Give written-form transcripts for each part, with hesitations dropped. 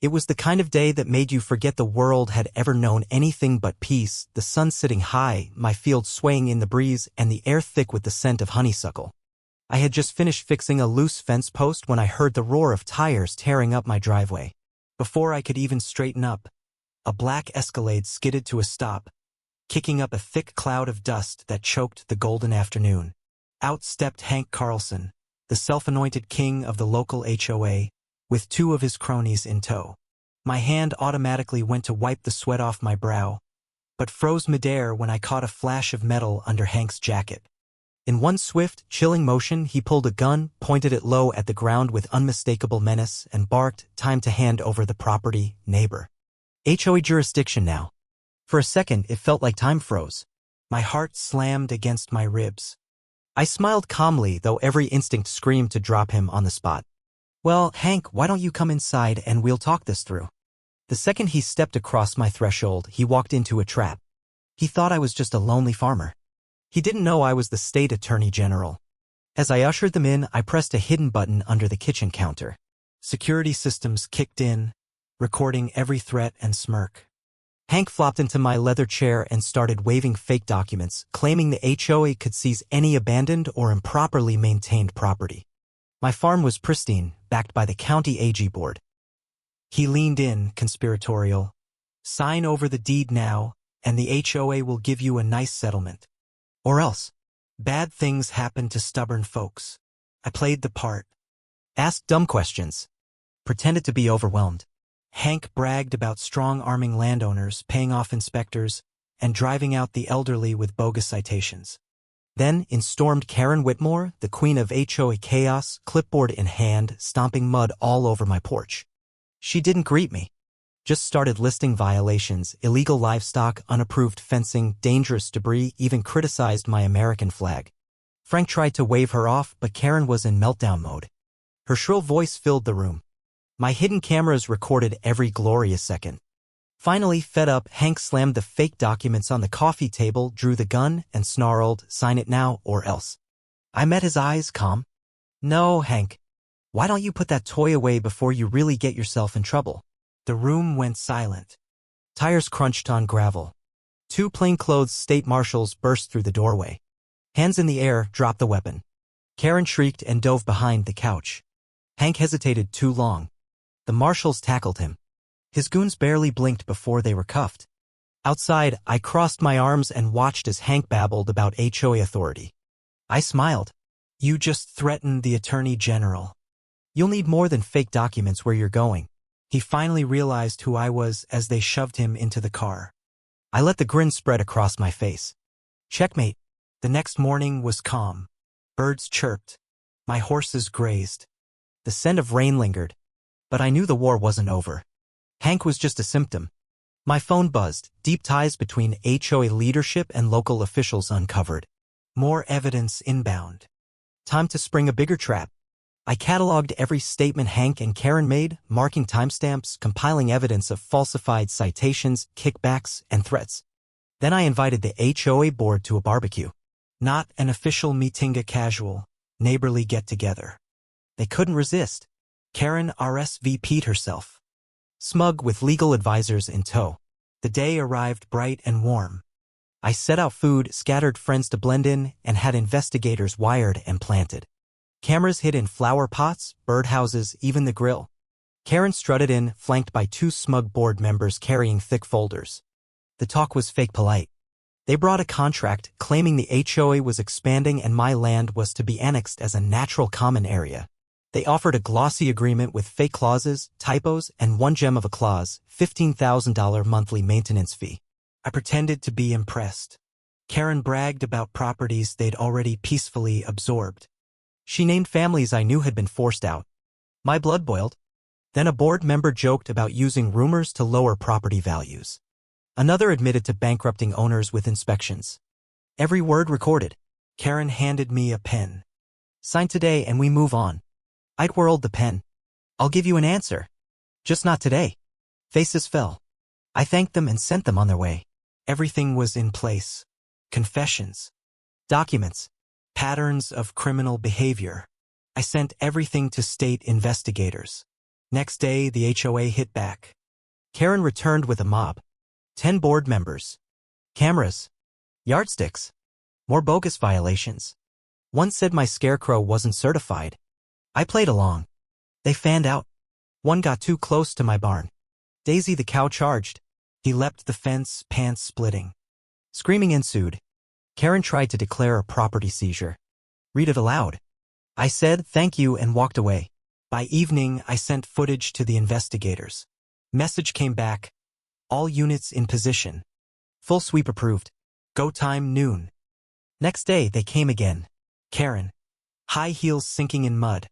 It was the kind of day that made you forget the world had ever known anything but peace, the sun sitting high, my field swaying in the breeze, and the air thick with the scent of honeysuckle. I had just finished fixing a loose fence post when I heard the roar of tires tearing up my driveway. Before I could even straighten up, a black Escalade skidded to a stop, kicking up a thick cloud of dust that choked the golden afternoon. Out stepped Hank Carlson, the self-anointed king of the local HOA, with two of his cronies in tow. My hand automatically went to wipe the sweat off my brow, but froze midair when I caught a flash of metal under Hank's jacket. In one swift, chilling motion, he pulled a gun, pointed it low at the ground with unmistakable menace, and barked, "Time to hand over the property, neighbor." HOA jurisdiction now. For a second, it felt like time froze. My heart slammed against my ribs. I smiled calmly, though every instinct screamed to drop him on the spot. "Well, Hank, why don't you come inside and we'll talk this through?" The second he stepped across my threshold, he walked into a trap. He thought I was just a lonely farmer. He didn't know I was the state attorney general. As I ushered them in, I pressed a hidden button under the kitchen counter. Security systems kicked in, recording every threat and smirk. Hank flopped into my leather chair and started waving fake documents, claiming the HOA could seize any abandoned or improperly maintained property. My farm was pristine, backed by the county AG board. He leaned in, conspiratorial. "Sign over the deed now, and the HOA will give you a nice settlement. Or else, bad things happen to stubborn folks." I played the part. Asked dumb questions. Pretended to be overwhelmed. Hank bragged about strong-arming landowners, paying off inspectors, and driving out the elderly with bogus citations. Then in stormed Karen Whitmore, the queen of HOA chaos, clipboard in hand, stomping mud all over my porch. She didn't greet me. Just started listing violations, illegal livestock, unapproved fencing, dangerous debris, even criticized my American flag. Frank tried to wave her off, but Karen was in meltdown mode. Her shrill voice filled the room. My hidden cameras recorded every glorious second. Finally, fed up, Hank slammed the fake documents on the coffee table, drew the gun, and snarled, "Sign it now or else." I met his eyes, calm. "No, Hank. Why don't you put that toy away before you really get yourself in trouble?" The room went silent. Tires crunched on gravel. Two plainclothes state marshals burst through the doorway. Hands in the air, dropped the weapon. Karen shrieked and dove behind the couch. Hank hesitated too long. The marshals tackled him. His goons barely blinked before they were cuffed. Outside, I crossed my arms and watched as Hank babbled about HOA authority. I smiled. "You just threatened the attorney general. You'll need more than fake documents where you're going." He finally realized who I was as they shoved him into the car. I let the grin spread across my face. Checkmate. The next morning was calm. Birds chirped. My horses grazed. The scent of rain lingered. But I knew the war wasn't over. Hank was just a symptom. My phone buzzed, deep ties between HOA leadership and local officials uncovered. More evidence inbound. Time to spring a bigger trap. I cataloged every statement Hank and Karen made, marking timestamps, compiling evidence of falsified citations, kickbacks, and threats. Then I invited the HOA board to a barbecue. Not an official meeting, a casual, neighborly get-together. They couldn't resist. Karen RSVP'd herself. Smug with legal advisors in tow. The day arrived bright and warm. I set out food, scattered friends to blend in, and had investigators wired and planted. Cameras hid in flower pots, birdhouses, even the grill. Karen strutted in, flanked by two smug board members carrying thick folders. The talk was fake polite. They brought a contract claiming the HOA was expanding and my land was to be annexed as a natural common area. They offered a glossy agreement with fake clauses, typos, and one gem of a clause, $15,000 monthly maintenance fee. I pretended to be impressed. Karen bragged about properties they'd already peacefully absorbed. She named families I knew had been forced out. My blood boiled. Then a board member joked about using rumors to lower property values. Another admitted to bankrupting owners with inspections. Every word recorded. Karen handed me a pen. "Sign today and we move on." I twirled the pen. "I'll give you an answer. Just not today." Faces fell. I thanked them and sent them on their way. Everything was in place. Confessions. Documents. Patterns of criminal behavior. I sent everything to state investigators. Next day, the HOA hit back. Karen returned with a mob. 10 board members. Cameras. Yardsticks. More bogus violations. One said my scarecrow wasn't certified. I played along. They fanned out. One got too close to my barn. Daisy the cow charged. He leapt the fence, pants splitting. Screaming ensued. Karen tried to declare a property seizure. Read it aloud. I said thank you and walked away. By evening, I sent footage to the investigators. Message came back. All units in position. Full sweep approved. Go time noon. Next day, they came again. Karen. High heels sinking in mud.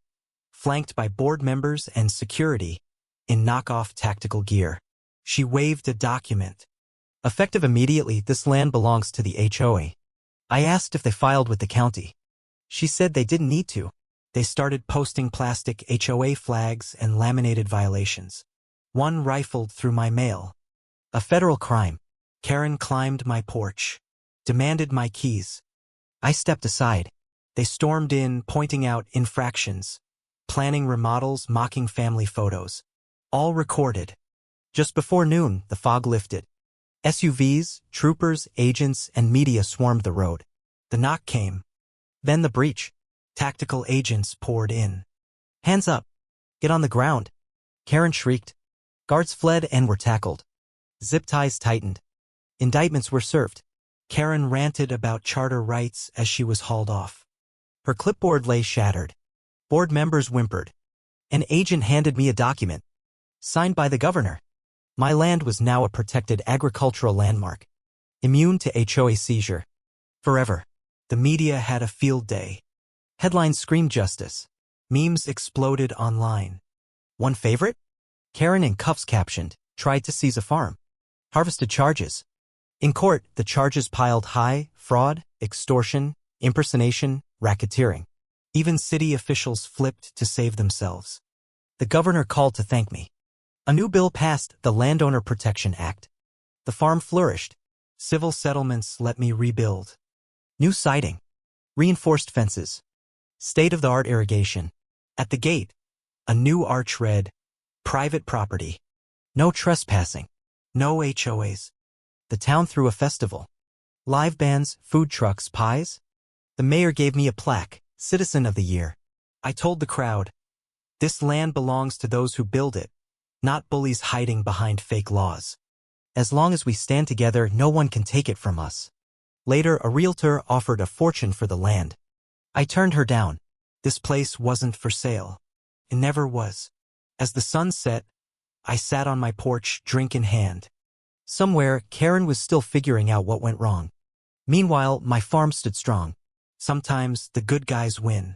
Flanked by board members and security. In knockoff tactical gear. She waved a document. Effective immediately, this land belongs to the HOA. I asked if they filed with the county. She said they didn't need to. They started posting plastic HOA flags and laminated violations. One rifled through my mail. A federal crime. Karen climbed my porch. Demanded my keys. I stepped aside. They stormed in, pointing out infractions. Planning remodels, mocking family photos. All recorded. Just before noon, the fog lifted. SUVs, troopers, agents, and media swarmed the road. The knock came. Then the breach. Tactical agents poured in. Hands up. Get on the ground. Karen shrieked. Guards fled and were tackled. Zip ties tightened. Indictments were served. Karen ranted about charter rights as she was hauled off. Her clipboard lay shattered. Board members whimpered. An agent handed me a document. Signed by the governor. My land was now a protected agricultural landmark. Immune to HOA seizure. Forever. The media had a field day. Headlines screamed justice. Memes exploded online. One favorite? Karen in cuffs captioned, tried to seize a farm. Harvested charges. In court, the charges piled high: fraud, extortion, impersonation, racketeering. Even city officials flipped to save themselves. The governor called to thank me. A new bill passed, the Landowner Protection Act. The farm flourished. Civil settlements let me rebuild. New siding. Reinforced fences. State-of-the-art irrigation. At the gate, a new arch read, private property. No trespassing. No HOAs. The town threw a festival. Live bands, food trucks, pies. The mayor gave me a plaque, Citizen of the Year. I told the crowd, this land belongs to those who build it, not bullies hiding behind fake laws. As long as we stand together, no one can take it from us. Later, a realtor offered a fortune for the land. I turned her down. This place wasn't for sale. It never was. As the sun set, I sat on my porch, drink in hand. Somewhere, Karen was still figuring out what went wrong. Meanwhile, my farm stood strong. Sometimes, the good guys win.